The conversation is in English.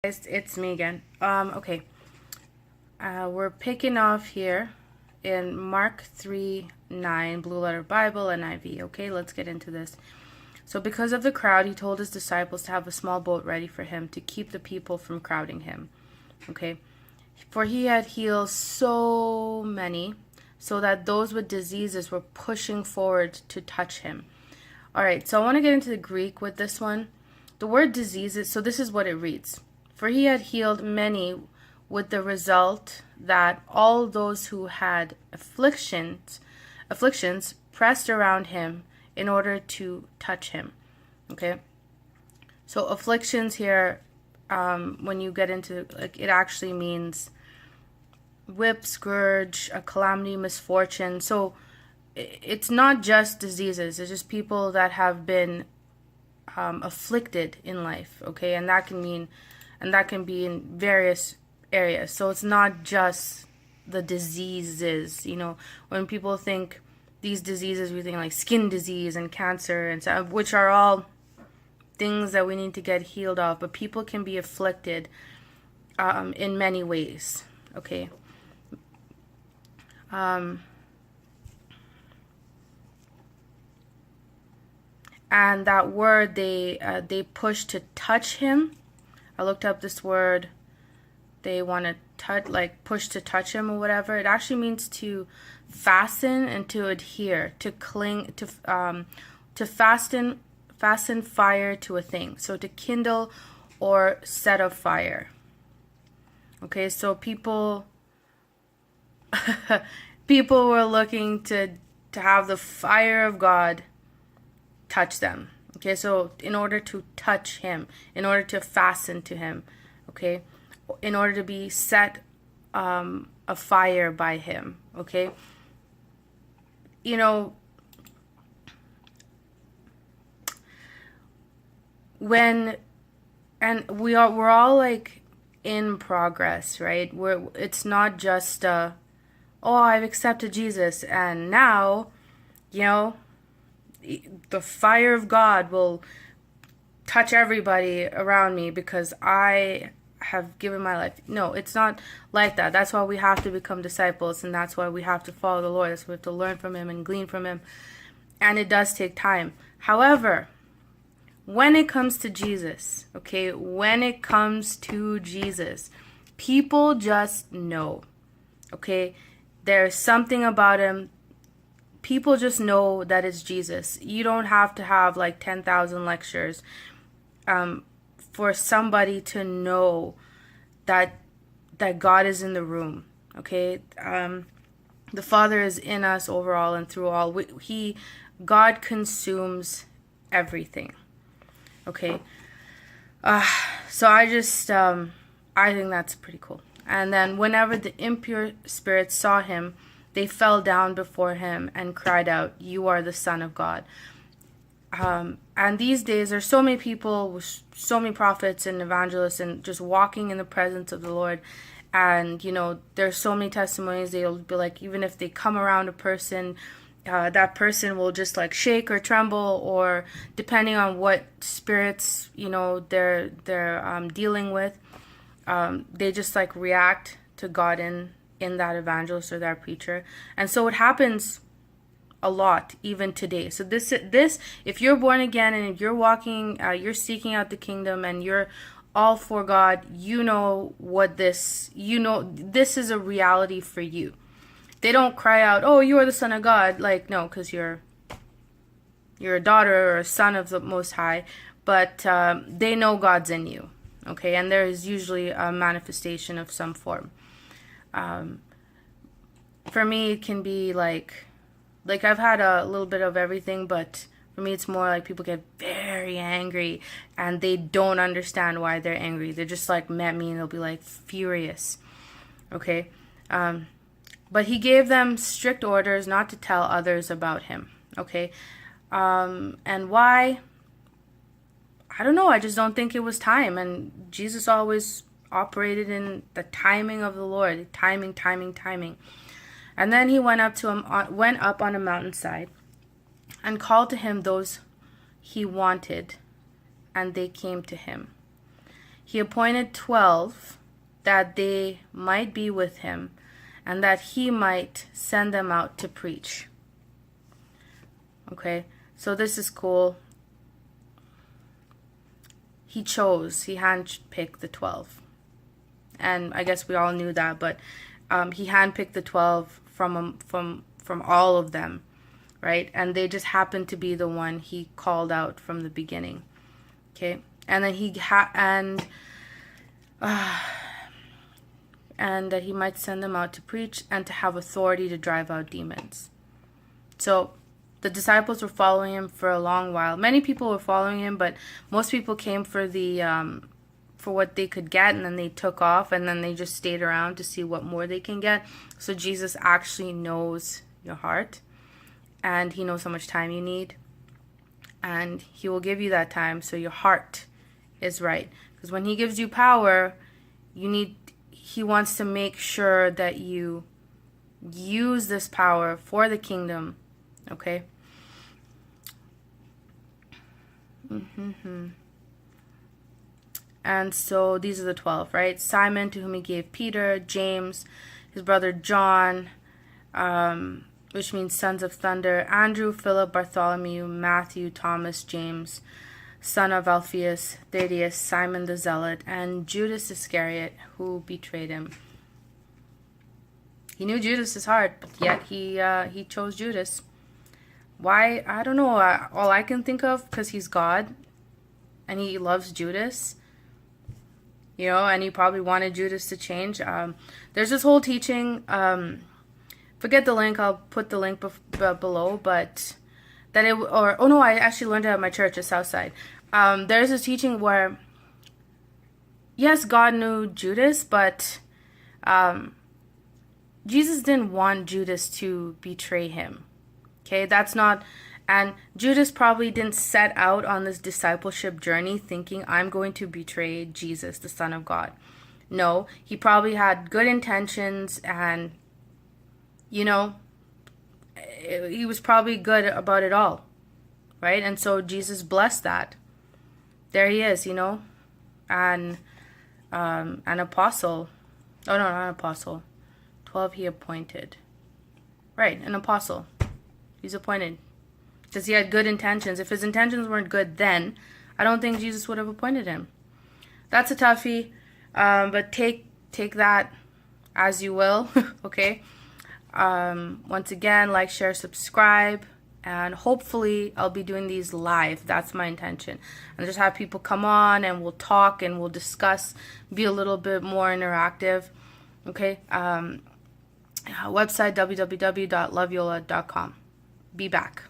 Guys, it's me again. Okay. We're picking off here in Mark 3:9, Blue Letter Bible, NIV. Okay, let's get into this. So because of the crowd, he told his disciples to have a small boat ready for him to keep the people from crowding him. Okay. For he had healed so many, so that those with diseases were pushing forward to touch him. All right, so I want to get into the Greek with this one. The word diseases, so this is what it reads. For he had healed many, with the result that all those who had afflictions pressed around him in order to touch him. Okay, so afflictions here, when you get into it actually means whip, scourge, a calamity, misfortune. So it's not just diseases; it's just people that have been afflicted in life. Okay, and that can be in various areas. So it's not just the diseases. When people think these diseases, we think like skin disease and cancer and so, which are all things that we need to get healed of. But people can be afflicted in many ways. Okay. And that word they push to touch him. I looked up this word. They want to touch, like push to touch him or whatever. It actually means to fasten and to adhere, to cling, to fasten fire to a thing. So to kindle or set a fire. Okay, so people were looking to have the fire of God touch them. Okay, so in order to touch him, in order to fasten to him, okay, in order to be set afire by him, okay. We're all like in progress, right? It's not just oh, I've accepted Jesus and now, the fire of God will touch everybody around me because I have given my life. No, it's not like that. That's why we have to become disciples, and that's why we have to follow the Lord. That's why we have to learn from him and glean from him. And it does take time. However, when it comes to Jesus, okay, people just know, okay? There's something about him. People just know that it's Jesus. You don't have to have like 10,000 lectures for somebody to know that God is in the room. Okay, the Father is in us overall and through all. God consumes everything. Okay, so I think that's pretty cool. And then whenever the impure spirits saw him, they fell down before him and cried out, "You are the Son of God." And these days, there's so many people, so many prophets and evangelists, and just walking in the presence of the Lord. And, there's so many testimonies. They'll be like, even if they come around a person, that person will just like shake or tremble, or depending on what spirits, they're dealing with, they just like react to God in that evangelist or that preacher. And so it happens a lot even today. So this if you're born again and if you're walking, you're seeking out the kingdom and you're all for God, this is a reality for you. They don't cry out, "Oh, you are the Son of God." Like, no, because you're a daughter or a son of the Most High, but they know God's in you. Okay, and there is usually a manifestation of some form. For me, it can be like I've had a little bit of everything, but for me, it's more like people get very angry and they don't understand why they're angry. They're just like met me and they'll be like furious. Okay, but he gave them strict orders not to tell others about him. Okay, and why? I don't know. I just don't think it was time. And Jesus always operated in the timing of the Lord. Timing. And then he went up on a mountainside and called to him those he wanted, and they came to him. He appointed 12 that they might be with him and that he might send them out to preach. Okay, so this is cool. He handpicked the 12. And I guess we all knew that, but he handpicked the 12 from all of them, right? And they just happened to be the one he called out from the beginning. Okay, and then and that he might send them out to preach and to have authority to drive out demons. So the disciples were following him for a long while. Many people were following him, but most people came for for what they could get, and then they took off, and then they just stayed around to see what more they can get. So Jesus actually knows your heart, and he knows how much time you need, and he will give you that time so your heart is right. Because when he gives you power, he wants to make sure that you use this power for the kingdom. Okay? And so these are the 12, right? Simon, to whom he gave Peter, James, his brother John, which means sons of thunder, Andrew, Philip, Bartholomew, Matthew, Thomas, James, son of Alphaeus, Thaddeus, Simon the Zealot, and Judas Iscariot, who betrayed him. He knew Judas' heart, but yet he chose Judas. Why? I don't know. All I can think of, because he's God, and he loves Judas, and he probably wanted Judas to change. There's this whole teaching, forget the link, I'll put the link below, but I actually learned it at my church at Southside. There's this teaching where, yes, God knew Judas, but Jesus didn't want Judas to betray him. Okay, and Judas probably didn't set out on this discipleship journey thinking, I'm going to betray Jesus, the Son of God. No, he probably had good intentions, and, he was probably good about it all, right? And so Jesus blessed that. There he is, and an apostle. Oh, no, not an apostle. 12 he appointed. Right, an apostle. He's appointed. Because he had good intentions. If his intentions weren't good then, I don't think Jesus would have appointed him. That's a toughie. But take that as you will. Okay? Once again, like, share, subscribe. And hopefully I'll be doing these live. That's my intention. And just have people come on and we'll talk and we'll discuss. Be a little bit more interactive. Okay? Website www.loveyola.com. Be back.